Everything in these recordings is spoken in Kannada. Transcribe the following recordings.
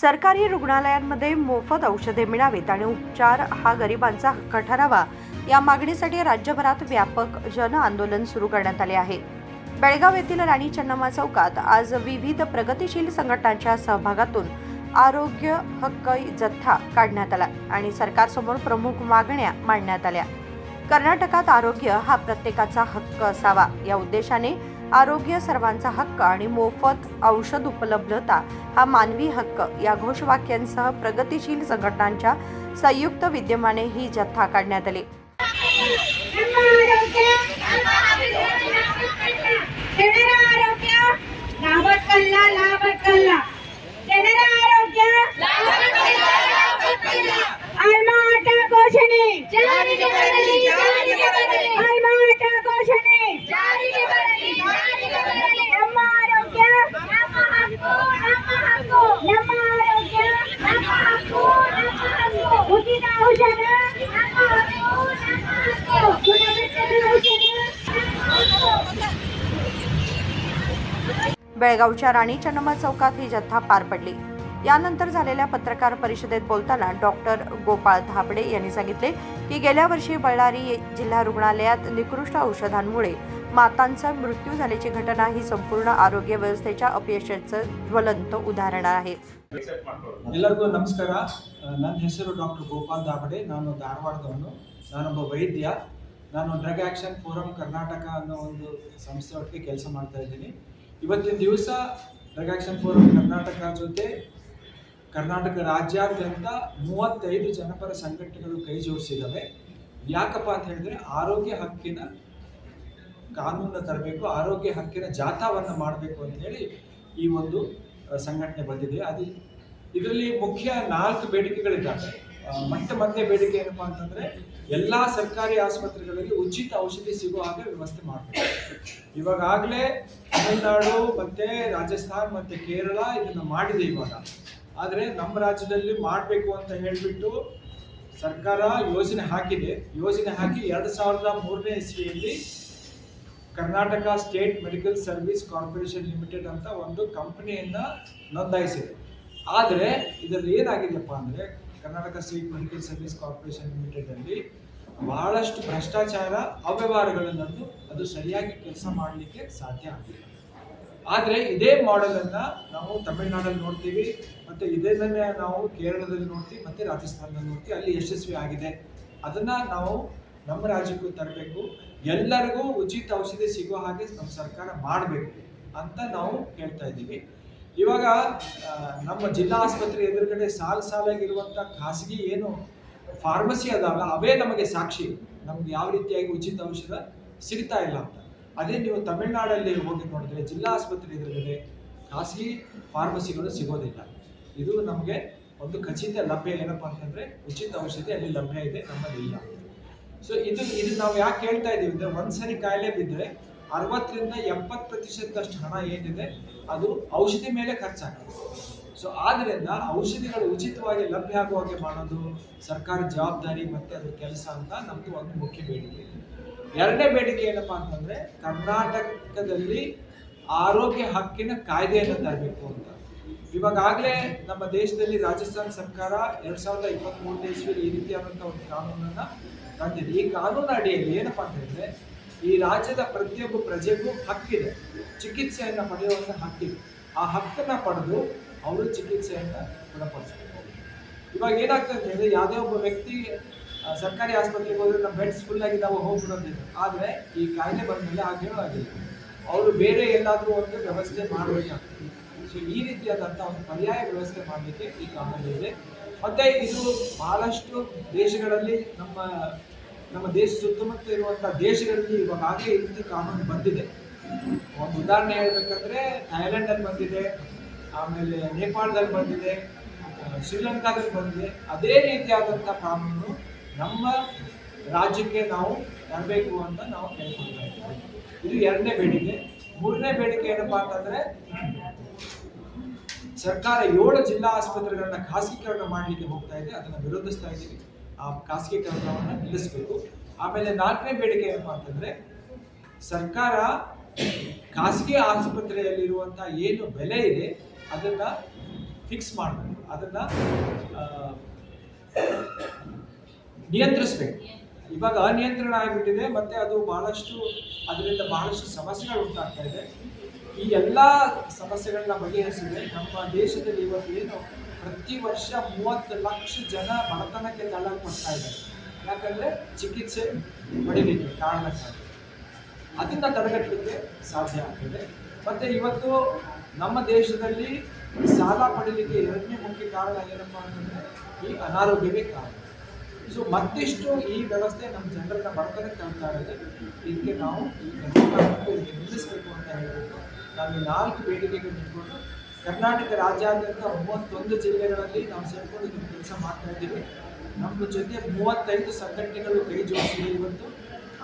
सरकारी रुग्णालयांमध्ये मोफत औषधे मिळावीत आणि उपचार हा गरिबांचा हक्क ठरावा या मागणीसाठी राज्यभरात व्यापक जन आंदोलन सुरू करण्यात आले आहे। बेळगाव येथील राणी चन्नम्मा चौकात आज विविध प्रगतिशील संघटनांच्या सहभागातून आरोग्य हक्क जत्था काढण्यात आला आणि सरकारसमोर प्रमुख मागण्या मांडण्यात आल्या। कर्नाटकात आरोग्य हा प्रत्येकाचा हक्क असावा या उद्देशाने आरोग्य सर्वांचा हक्क आणि मोफत औषध उपलब्धता हा मानवी हक्क या घोषवाक्यांसह प्रगतिशील संघटनांच्या संयुक्त विद्यमाने ही जत्था काढण्यात आली। बेळगावच्या राणी चन्नम्मा चौकात ही जत्था पार पडली। यानंतर झालेल्या पत्रकार परिषदेत बोलताना डॉक्टर गोपाळ धाबडे यांनी सांगितले की गेल्या वर्षी बळ्ळारी जिल्हा रुग्णालयात निकृष्ट औषधांमुळे मातांचा मृत्यू झाल्याची घटना ही संपूर्ण आरोग्य व्यवस्थेच्या अपयशाचं ज्वलंत उदाहरण आहे। ಎಲ್ಲರಿಗೂ ನಮಸ್ಕಾರ। ನನ್ನ ಹೆಸರು ಡಾಕ್ಟರ್ ಗೋಪಾಲ್ ಧಾಬಡೆ। ನಾನು ಧಾರವಾಡದವನು। ನಾನೊಬ್ಬ ವೈದ್ಯ। ನಾನು ಡ್ರಗ್ ಆಕ್ಷನ್ ಫೋರಂ ಕರ್ನಾಟಕ ಅನ್ನೋ ಒಂದು ಸಂಸ್ಥೆಯೊಟ್ಟಿಗೆ ಕೆಲಸ ಮಾಡ್ತಾ ಇದ್ದೀನಿ। ಇವತ್ತಿನ ದಿವಸ ಡ್ರಗ್ ಆಕ್ಷನ್ ಫೋರಂ ಕರ್ನಾಟಕ ಜೊತೆ ಕರ್ನಾಟಕ ರಾಜ್ಯಾದ್ಯಂತ 35 ಜನಪರ ಸಂಘಟನೆಗಳು ಕೈ ಜೋಡಿಸಿದ್ದಾವೆ। ಯಾಕಪ್ಪ ಅಂತ ಹೇಳಿದ್ರೆ ಆರೋಗ್ಯ ಹಕ್ಕಿನ ಕಾನೂನನ್ನು ತರಬೇಕು, ಆರೋಗ್ಯ ಹಕ್ಕಿನ ಜಾಥಾವನ್ನು ಮಾಡಬೇಕು ಅಂತ ಹೇಳಿ ಈ ಒಂದು ಸಂಘಟನೆ ಬಂದಿದೆ। ಇದರಲ್ಲಿ ಮುಖ್ಯ 4 ಬೇಡಿಕೆಗಳಿದ್ದಾವೆ। ಮೊದಲನೇ ಬೇಡಿಕೆ ಏನಪ್ಪಾ ಅಂತಂದ್ರೆ ಎಲ್ಲ ಸರ್ಕಾರಿ ಆಸ್ಪತ್ರೆಗಳಲ್ಲಿ ಉಚಿತ ಔಷಧಿ ಸಿಗೋ ಹಾಗೆ ವ್ಯವಸ್ಥೆ ಮಾಡಬೇಕು। ಇವಾಗಲೇ ತಮಿಳುನಾಡು ಮತ್ತೆ ರಾಜಸ್ಥಾನ್ ಮತ್ತೆ ಕೇರಳ ಇದನ್ನ ಮಾಡಿದೆ ಇವಾಗ, ಆದರೆ ನಮ್ಮ ರಾಜ್ಯದಲ್ಲಿ ಮಾಡಬೇಕು ಅಂತ ಹೇಳಿಬಿಟ್ಟು ಸರ್ಕಾರ ಯೋಜನೆ ಹಾಕಿದೆ। ಯೋಜನೆ ಹಾಕಿ 2003ನೇ ಇಸ್ವಿಯಲ್ಲಿ Karnataka state medical service corporation limited ಅಂತ ಒಂದು ಕಂಪನಿಯನ್ನ ನೋಂದಾಯಿಸಿದೆ। ಆದರೆ ಇದರಲ್ಲಿ ಏನಾಗಿದೆಯಪ್ಪ ಅಂದರೆ Karnataka state medical service corporation limited ಅಲ್ಲಿ ಬಹಳಷ್ಟು ಭ್ರಷ್ಟಾಚಾರ ಅವ್ಯವಹಾರಗಳನ್ನು ಅದು ಸರಿಯಾಗಿ ಕೆಲಸ ಮಾಡಲಿಕ್ಕೆ ಸಾಧ್ಯ ಆಗಿಲ್ಲ। ಆದರೆ ಇದೇ ಮಾಡೆಲನ್ನು ನಾವು ತಮಿಳುನಾಡಲ್ಲಿ ನೋಡ್ತೀವಿ, ಮತ್ತು ಇದನ್ನೇ ನಾವು ಕೇರಳದಲ್ಲಿ ನೋಡ್ತೀವಿ, ಮತ್ತು ರಾಜಸ್ಥಾನದಲ್ಲಿ ನೋಡ್ತೀವಿ, ಅಲ್ಲಿ ಯಶಸ್ವಿ ಆಗಿದೆ। ಅದನ್ನು ನಾವು ನಮ್ಮ ರಾಜ್ಯಕ್ಕೂ ತರಬೇಕು, ಎಲ್ಲರಿಗೂ ಉಚಿತ ಔಷಧಿ ಸಿಗೋ ಹಾಗೆ ನಮ್ಮ ಸರ್ಕಾರ ಮಾಡಬೇಕು ಅಂತ ನಾವು ಹೇಳ್ತಾ ಇದ್ದೀವಿ। ಇವಾಗ ನಮ್ಮ ಜಿಲ್ಲಾ ಆಸ್ಪತ್ರೆ ಎದುರುಗಡೆ ಸಾಲಾಗಿರುವಂಥ ಖಾಸಗಿ ಏನು ಫಾರ್ಮಸಿ ಅದಾವಲ್ಲ ಅವೇ ನಮಗೆ ಸಾಕ್ಷಿ, ನಮ್ಗೆ ಯಾವ ರೀತಿಯಾಗಿ ಉಚಿತ ಔಷಧ ಸಿಗ್ತಾ ಇಲ್ಲ ಅಂತ। ಅದೇ ನೀವು ತಮಿಳುನಾಡಲ್ಲಿ ಹೋಗಿ ನೋಡಿದ್ರೆ ಜಿಲ್ಲಾ ಆಸ್ಪತ್ರೆ ಎದುರುಗಡೆ ಖಾಸಗಿ ಫಾರ್ಮಸಿಗಳು ಸಿಗೋದಿಲ್ಲ। ಇದು ನಮಗೆ ಒಂದು ಖಚಿತ ಲಭ್ಯ ಏನಪ್ಪ ಅಂತಂದ್ರೆ ಉಚಿತ ಔಷಧಿ ಅಲ್ಲಿ ಲಭ್ಯ ಇದೆ, ನಮ್ಮಲ್ಲಿ ಇಲ್ಲ। ಸೊ ಇದು ನಾವು ಯಾಕೆ ಹೇಳ್ತಾ ಇದ್ದೀವಿ ಅಂದರೆ ಒಂದ್ಸರಿ ಕಾಯಿಲೆ ಬಿದ್ದರೆ 60ರಿಂದ 70% ಹಣ ಏನಿದೆ ಅದು ಔಷಧಿ ಮೇಲೆ ಖರ್ಚಾಗ್ತದೆ। ಸೊ ಆದ್ದರಿಂದ ಔಷಧಿಗಳು ಉಚಿತವಾಗಿ ಲಭ್ಯ ಆಗುವ ಹಾಗೆ ಮಾಡೋದು ಸರ್ಕಾರ ಜವಾಬ್ದಾರಿ ಮತ್ತು ಅದ್ರ ಕೆಲಸ ಅಂತ ನಮ್ಮದು ಒಂದು ಮುಖ್ಯ ಬೇಡಿಕೆ। ಎರಡನೇ ಬೇಡಿಕೆ ಏನಪ್ಪಾ ಅಂತಂದ್ರೆ ಕರ್ನಾಟಕದಲ್ಲಿ ಆರೋಗ್ಯ ಹಕ್ಕಿನ ಕಾಯ್ದೆಯನ್ನು ತರಬೇಕು ಅಂತ। ಇವಾಗಲೇ ನಮ್ಮ ದೇಶದಲ್ಲಿ ರಾಜಸ್ಥಾನ ಸರ್ಕಾರ 2023ನೇ ಇಸ್ವಿಯಲ್ಲಿ ಈ ರೀತಿಯಾದಂಥ ಒಂದು ಕಾನೂನನ್ನು ತಂದಿದೆ। ಈ ಕಾನೂನು ಅಡಿಯಲ್ಲಿ ಏನಪ್ಪಾ ಅಂತ ಹೇಳಿದ್ರೆ ಈ ರಾಜ್ಯದ ಪ್ರತಿಯೊಬ್ಬ ಪ್ರಜೆಗೂ ಹಕ್ಕಿದೆ, ಚಿಕಿತ್ಸೆಯನ್ನು ಪಡೆಯುವಂಥ ಹಕ್ಕಿದೆ। ಆ ಹಕ್ಕನ್ನು ಪಡೆದು ಅವರು ಚಿಕಿತ್ಸೆಯನ್ನು ಗುಣಪಡಿಸಬೇಕು। ಇವಾಗ ಏನಾಗ್ತದೆ ಅಂತ ಹೇಳಿದ್ರೆ ಯಾವುದೇ ಒಬ್ಬ ವ್ಯಕ್ತಿ ಸರ್ಕಾರಿ ಆಸ್ಪತ್ರೆಗೆ ಹೋದ್ರೆ ನಮ್ಮ ಬೆಡ್ಸ್ ಫುಲ್ ಆಗಿ ನಾವು ಹೋಗ್ಬಿಡೋದಿಲ್ಲ, ಆದರೆ ಈ ಕಾಯಿಲೆ ಬಂದಮೇಲೆ ಆಗೇನೂ ಆಗಿಲ್ಲ, ಅವರು ಬೇರೆ ಎಲ್ಲಾದರೂ ಒಂದು ವ್ಯವಸ್ಥೆ ಮಾಡಬೇಕಾಗ್ತದೆ। ಸೊ ಈ ರೀತಿಯಾದಂಥ ಒಂದು ಪರ್ಯಾಯ ವ್ಯವಸ್ಥೆ ಮಾಡಲಿಕ್ಕೆ ಈ ಕಾನೂನು ಇದೆ। ಮತ್ತು ಇದು ಬಹಳಷ್ಟು ದೇಶಗಳಲ್ಲಿ ನಮ್ಮ ದೇಶ ಸುತ್ತಮುತ್ತ ಇರುವಂಥ ದೇಶಗಳಲ್ಲಿ ಇವಾಗಲೇ ಈ ರೀತಿ ಕಾನೂನು ಬಂದಿದೆ। ಒಂದು ಉದಾಹರಣೆ ಹೇಳ್ಬೇಕಂದ್ರೆ ಥೈಲ್ಯಾಂಡಲ್ಲಿ ಬಂದಿದೆ, ಆಮೇಲೆ ನೇಪಾಳದಲ್ಲಿ ಬಂದಿದೆ, ಶ್ರೀಲಂಕಾದಲ್ಲಿ ಬಂದಿದೆ। ಅದೇ ರೀತಿಯಾದಂಥ ಕಾನೂನು ನಮ್ಮ ರಾಜ್ಯಕ್ಕೆ ನಾವು ತರಬೇಕು ಅಂತ ನಾವು ಕೇಳ್ಕೊಳ್ತಾ ಇದ್ದೀವಿ। ಇದು ಎರಡನೇ ಬೇಡಿಕೆ। ಮೂರನೇ ಬೇಡಿಕೆ ಏನಪ್ಪಾ ಅಂತಂದ್ರೆ ಸರ್ಕಾರ 7 ಜಿಲ್ಲಾ ಆಸ್ಪತ್ರೆಗಳನ್ನ ಖಾಸಗೀಕರಣ ಮಾಡಲಿಕ್ಕೆ ಹೋಗ್ತಾ ಇದೆ, ಅದನ್ನು ವಿರೋಧಿಸ್ತಾ ಇದ್ದೀವಿ। ಆ ಖಾಸಗೀಕರಣವನ್ನು ನಿಲ್ಲಿಸಬೇಕು। ಆಮೇಲೆ 4ನೇ ಬೇಡಿಕೆ ಏನಪ್ಪಾ ಅಂತಂದ್ರೆ ಸರ್ಕಾರ ಖಾಸಗಿ ಆಸ್ಪತ್ರೆಯಲ್ಲಿರುವಂಥ ಏನು ಬೆಲೆ ಇದೆ ಅದನ್ನು ಫಿಕ್ಸ್ ಮಾಡಬೇಕು, ಅದನ್ನು ನಿಯಂತ್ರಿಸಬೇಕು. ಇವಾಗ ಅನಿಯಂತ್ರಣ ಆಗಿಬಿಟ್ಟಿದೆ, ಮತ್ತು ಅದು ಅದರಿಂದ ಬಹಳಷ್ಟು ಸಮಸ್ಯೆಗಳು ಉಂಟಾಗ್ತಾ ಇದೆ. ಈ ಎಲ್ಲ ಸಮಸ್ಯೆಗಳನ್ನ ಬಗೆಹರಿಸಿದ್ರೆ ನಮ್ಮ ದೇಶದಲ್ಲಿ ಇವತ್ತು ಏನು ಪ್ರತಿ ವರ್ಷ 30 ಲಕ್ಷ ಜನ ಬಡತನಕ್ಕೆ ತಳ್ಳಲ್ಪಡ್ತಾ ಇದ್ದಾರೆ. ಯಾಕಂದರೆ ಚಿಕಿತ್ಸೆ ಪಡಿಲಿಕ್ಕೆ ಕಾರಣಕ್ಕಾಗಿ ಅದನ್ನು ತಡೆಗಟ್ಟಲಿಕ್ಕೆ ಸಾಧ್ಯ ಆಗ್ತದೆ. ಮತ್ತು ಇವತ್ತು ನಮ್ಮ ದೇಶದಲ್ಲಿ ಸಾಲ ಪಡೀಲಿಕ್ಕೆ ಎರಡನೇ ಮುಖ್ಯ ಕಾರಣ ಏನಪ್ಪ ಅಂತಂದರೆ ಈ ಅನಾರೋಗ್ಯವೇ ಕಾರಣ. ಸೊ ಮತ್ತಿಷ್ಟು ಈ ವ್ಯವಸ್ಥೆ ನಮ್ಮ ಜನರನ್ನ ಬಡತನಕ್ಕೆ ತಳ್ತಾ ಇರೋದು. ಇದಕ್ಕೆ ನಾವು ನಿಲ್ಲಿಸಬೇಕು ಅಂತ ಹೇಳ್ಬಿಟ್ಟು ನಾವು ಈ 4 ಬೇಡಿಕೆಗಳು ಇಟ್ಕೊಂಡು ಕರ್ನಾಟಕ ರಾಜ್ಯಾದ್ಯಂತ 31 ಜಿಲ್ಲೆಗಳಲ್ಲಿ ನಾವು ಸೇರ್ಕೊಂಡು ಇದನ್ನು ಕೆಲಸ ಮಾಡ್ತಾ ಇದ್ದೀವಿ. ನಮ್ಮ ಜೊತೆ 35 ಸಂಘಟನೆಗಳು ಕೈ ಜೋಡಿಸಿದೆ ಇವತ್ತು.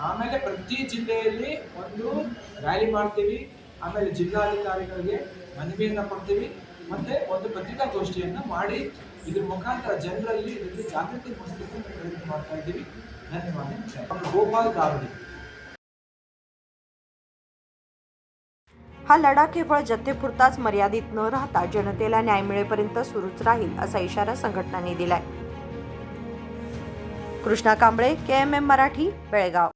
ಆಮೇಲೆ ಪ್ರತಿ ಜಿಲ್ಲೆಯಲ್ಲಿ ಒಂದು ರ್ಯಾಲಿ ಮಾಡ್ತೀವಿ, ಆಮೇಲೆ ಜಿಲ್ಲಾಧಿಕಾರಿಗಳಿಗೆ ಮನವಿಯನ್ನು ಕೊಡ್ತೀವಿ, ಮತ್ತು ಒಂದು ಪತ್ರಿಕಾಗೋಷ್ಠಿಯನ್ನು ಮಾಡಿ ಇದ್ರ ಮುಖಾಂತರ ಜನರಲ್ಲಿ ಇದರಲ್ಲಿ ಜಾಗೃತಿ ಮೂಡಿಸಲಿಕ್ಕೆ ಪ್ರಯತ್ನ ಮಾಡ್ತಾ इधर धन्यवाद. गोपाल दावडे. हा लढा केवळ जत्थेपुरताच मर्यादित न राहता जनतेला न्याय मिळेपर्यंत सुरूच राहील असा इशारा संघटनांनी दिलाय. कृष्णा कांबळे, KMM मराठी, बेळगाव.